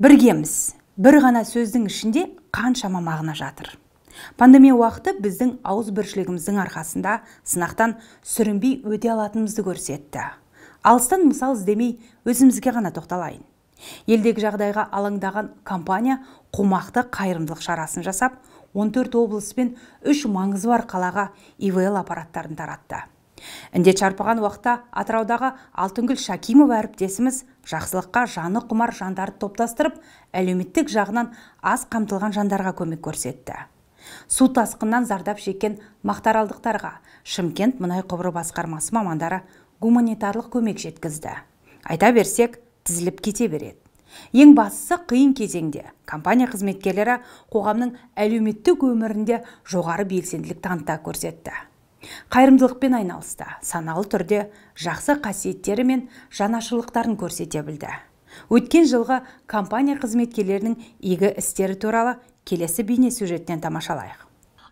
Біргеміз. Бір ғана сөздің ішінде қаншама мағына жатыр. Пандемия уақыты біздің ауызбіршілігіміздің арқасында сынақтан сүрінбей өте алатынымызды көрсетті. Алыстан мысал іздемей өзімізге ғана тоқталайын. Елдегі жағдайға алаңдаған компания қомақты қайырымдылық шарасын жасап, 14 облыс пен 3 маңызы бар қалаға ИВЛ аппараттарын таратты. Індет шарпыған уақытта Атыраудағы Алтынгүл Шакимова әріптесіміз жақсылыққа жаны құмар жандарды топтастырып, әлеуметтік жағынан аз қамтылған жандарға көмек көрсетті. Су тасқыннан зардап шеккен мақтааралдықтарға Шымкент мұнай құбыры басқармасы мамандары гуманитарлық көмек жеткізді. Айта берсек, тізіліп кете береді. Ең бастысы, қиын кезеңде компания қызметкерлері қоғамның әлеуметтік өмірінде жоғары белсенділік таныта көрсетті. Қайырымдылықпен айналысты, саналы түрде жақсы қасиеттері мен жанашырлықтарын көрсете білді. Өткен жылғы компания қызметкерлерінің игі істері туралы келесі бейнесюжеттен тамашалайық.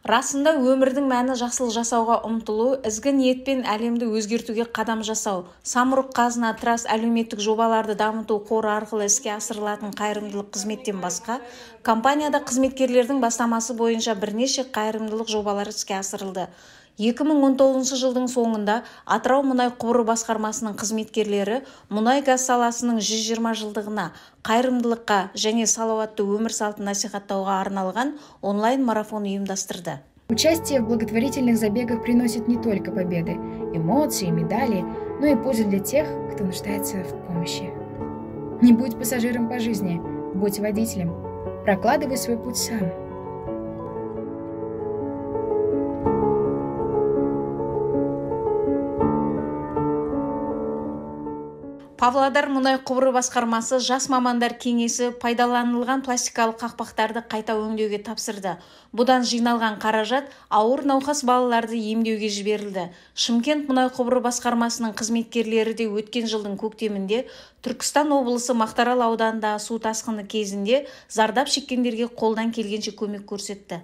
Расында өмірдің мәні жақсылық жасауға ұмтылу, ізгі ниетпен әлемді өзгертуге қадам жасау. Самұрық Қазына Траст әлеуметтік жобаларды дамыту қоры арқылы іске асырылатын қайырымдылық қызметтен басқа, компанияда қызметкерлердің бастамасы бойынша бірнеше қайырымдылық жобалар іске асырылды. 2019 жылдың соңында Атырау мұнай құбыры басқармасының қызметкерлері мұнай газ саласының 120 жылдығына қайырымдылыққа және салауатты өмір салтын насихаттауға арналған онлайн марафон ұйымдастырды. Участие в благотворительных забегах приносит не только победы, эмоции, медали, но и пользу для тех, кто нуждается в помощи. Не будь пассажиром по жизни, будь водителем. Прокладывай свой путь сам. Павлодар мұнай құбыры басқармасы жас мамандар кеңесі пайдаланылған пластикалық қақпақтарды қайта өңдеуге тапсырды. Бұдан жиналған қаражат ауыр науқас балаларды емдеуге жіберілді. Шымкент мұнай құбыры басқармасының қызметкерлері де өткен жылдың көктемінде Түркістан облысы Мақтаарал ауданындағы су тасқыны кезінде зардап шеккендерге қолдан келгенше көмек көрсетті.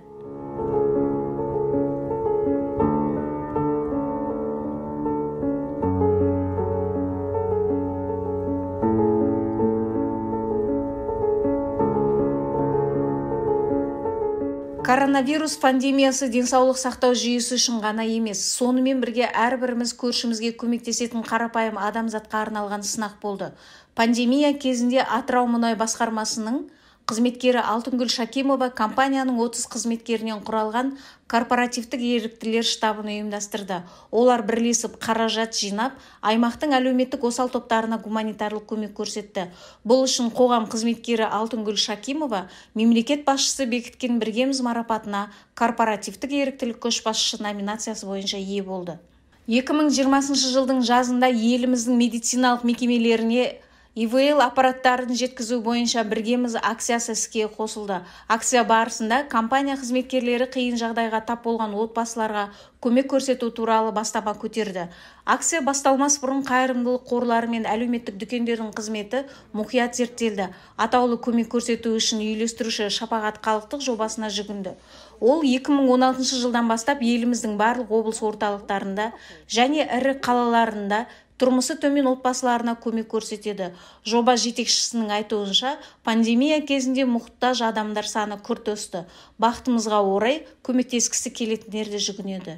Коронавирус пандемиясы денсаулық сақтау жүйесі үшін ғана емес, сонымен бірге әрбіріміз көршімізге көмектесетін қарапайым адамзатқа арналған сынақ болды. Пандемия кезінде Атырау мұнай басқармасының қызметкері Алтынгүл Шакимова компанияның 30 қызметкерінен құралған корпоративтік еріктілер штабын ұйымдастырды. Олар бірлесіп қаражат жинап, аймақтың әлеуметтік осал топтарына гуманитарлық көмек көрсетті. Бұл үшін қоғам қызметкері Алтынгүл Шакимова мемлекет басшысы бекіткен біргеміз марапатына корпоративтік еріктілік көшбасшысы номинациясы бойынша ие болды. 2020 жылдың жазында еліміздің медициналық мекемелеріне ИВЛ аппараттарын жеткізу бойынша біргеміз акциясы іске қосылды. Акция барысында компания қызметкерлері қиын жағдайға тап болған отбасыларға көмек көрсету туралы бастама көтерді. Акция басталмас бұрын қайырымдылық қорлары мен әлеуметтік дүкендердің қызметі мұқият зерттелді. Атаулы көмек көрсету үшін үйлестіруші Шапағат халықтық жобасына жүгінді. Ол 2016 жылдан бастап еліміздің барлық облыс орталықтарында және ірі қалаларында тұрмысы төмен отбасыларына көмек көрсетеді. Жоба жетекшісінің айтуынша, пандемия кезінде мұқтаж адамдар саны күрт өсті. Бақытымызға орай көмектескісі келетіндер де жүгінеді.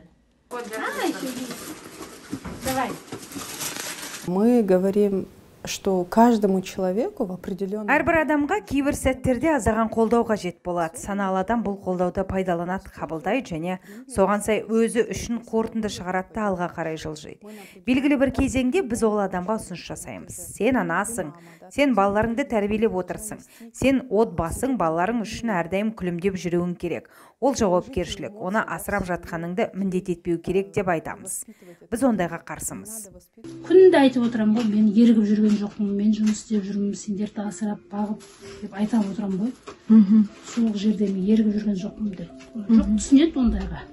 Мы говорим, что каждому человеку в определенном... Әрбір адамға кейбір сәттерде азаған қолдау қажет болады. Саналы адам бұл қолдауды пайдаланады, қабылдайды және соған сай өзі үшін қорытынды шығарады, алға қарай жылжиды. Белгілі бір кезеңде біз ол адамға ұсыныс жасаймыз. Сен анасың, сен балаларыңды тәрбиелеп отырсың. Сен отбасың, балаларың үшін әрдайым күлімдеп жүруің керек. Ол жауапкершілік, оны асырап жатқаныңды міндет етпеу керек деп айтамыз. Біз ондайға қарсымыз. Күнде айтып отырам ғой, мен ерігіп жүрген жоқпын, мен жұмыс істеп жүрмін, сендерді асырап, бағып деп айта отырам ғой. Суық жерде мен ерігіп жүрген жоқпын деп. Жоқ, түсінеді ондайға.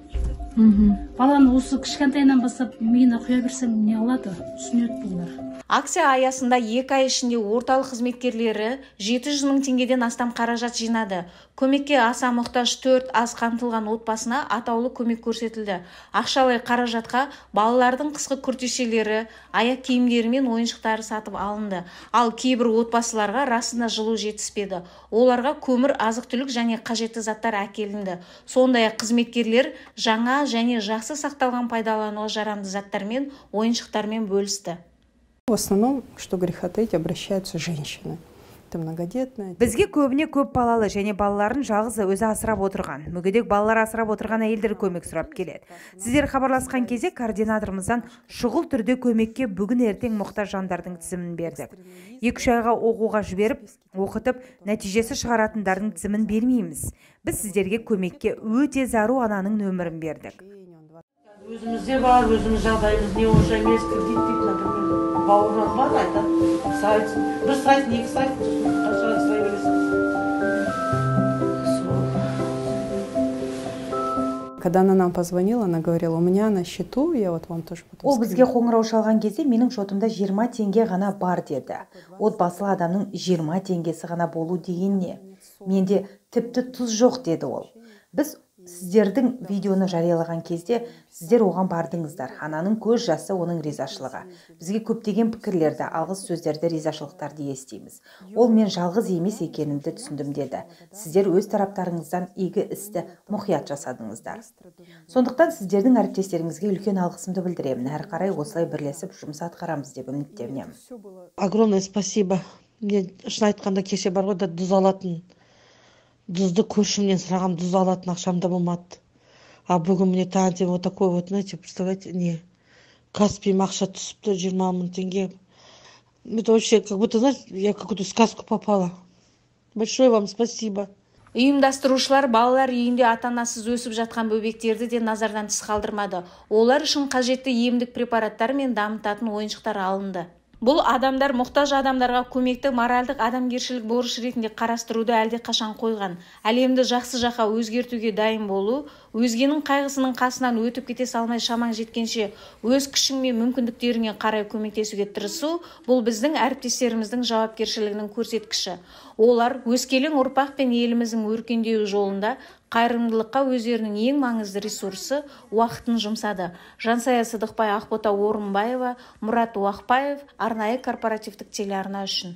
Баланы осы кішкентайынан бастап миына құя берсең не алады, түсінеді бұлар. Акция аясында 2 ай ішінде орталық қызметкерлері 700 мың теңгеден астам қаражат жинады. Көмекке аса мұқтаж 4 аз қамтылған отбасына атаулы көмек көрсетілді. Ақшалай қаражатқа балалардың қысқы күртешелері, аяқ киімдері мен ойыншықтары сатып алынды. Ал кейбір отбасыларға расында жылу жетіспеді. Оларға көмір, азық-түлік және қажетті заттар әкелінді. Сондай-ақ қызметкерлер жаңа және жақсы сақталған пайдалануға жарамды заттармен, ойыншықтармен бөлісті. В основном, что греха таить, обращаются женщины. Бізге көбіне көп балалы және балаларын жалғыз өзі асырап отырған, мүгедек балалар асырап отырған әйелдер көмек сұрап келеді. Сіздер хабарласқан кезде координаторымыздан шұғыл түрде көмекке бүгін ертең мұқтаж жандардың тізімін бердік. 2-3 айға оқуға жіберіп, оқытып, нәтижесі шығаратындардың тізімін бермейміз. Біз сіздерге көмекке өте зару ананың нөмірін бердік. Өзімізде бар, өзіміз жағдайымыз не онша емес, кредит дейді, например, бауырынан бар, айтады, сұрайсың, бір сұрайсың, екі сұрайсың, қашан сұрай бересің. Когда она нам позвонила, она говорила, у меня на счету, я вот вам тоже потом Ол бізге қоңырау шалған кезде менің шотымда 20 теңге ғана бар деді. Отбасылы адамның 20 теңгесі ғана болу деген не? Менде тіпті тұз жоқ деді ол. Біз сіздердің видеоны жариялаған кезде сіздер оған бардыңыздар. Ананың көз жасы оның ризашылығы. Бізге көптеген пікірлерді, алғыс сөздерді, ризашылықтарды естиміз. Ол мен жалғыз емес екенімді түсіндім деді. Сіздер өз тараптарыңыздан игі істі мұқият жасадыңыздар. Сондықтан сіздердің әріптестеріңізге үлкен алғысымды білдіремін. Әрі қарай осылай бірлесіп жұмыс атқарамыз деп үміттенемін. Огромное спасибо. Мен шын айтқанда кеше бар ғой да дұз алатын. Дұзды көршімнен сұраған, дұз алатын ақшамда болмады. А бүгін мне таңертең вот такой вот, знаете, представляете, не, Каспиім ақша түсіпті 20 000 теңге. Это вообще, как будто, знаете, я в какую-то сказку попала. Большое вам спасибо. Ұйымдастырушылар балалар үйінде ата-анасыз өсіп жатқан бөбектерді де назардан тыс қалдырмады. Олар үшін қажетті емдік препараттар мен дамытатын ойыншықтар алынды. Бұл адамдар мұқтаж адамдарға көмекті моральдық адамгершілік борыш ретінде қарастыруды әлде қашан қойған. Әлемді жақсы жаққа өзгертуге дайын болу, өзгенің қайғысының қасынан өтіп кете салмай шамаң жеткенше өз күшің мен мүмкіндіктеріңе қарай көмектесуге тырысу, бұл біздің әріптестеріміздің жауапкершілігінің көрсеткіші. Олар өскелең ұрпақ пен еліміздің өркендеуі жолында қайырымдылыққа өздерінің ең маңызды ресурсы уақытын жұмсады. Жансая Сыдықбай, Ақбота Орынбаева, Мұрат Уақпаев, арнайы корпоративтік телеарна үшін.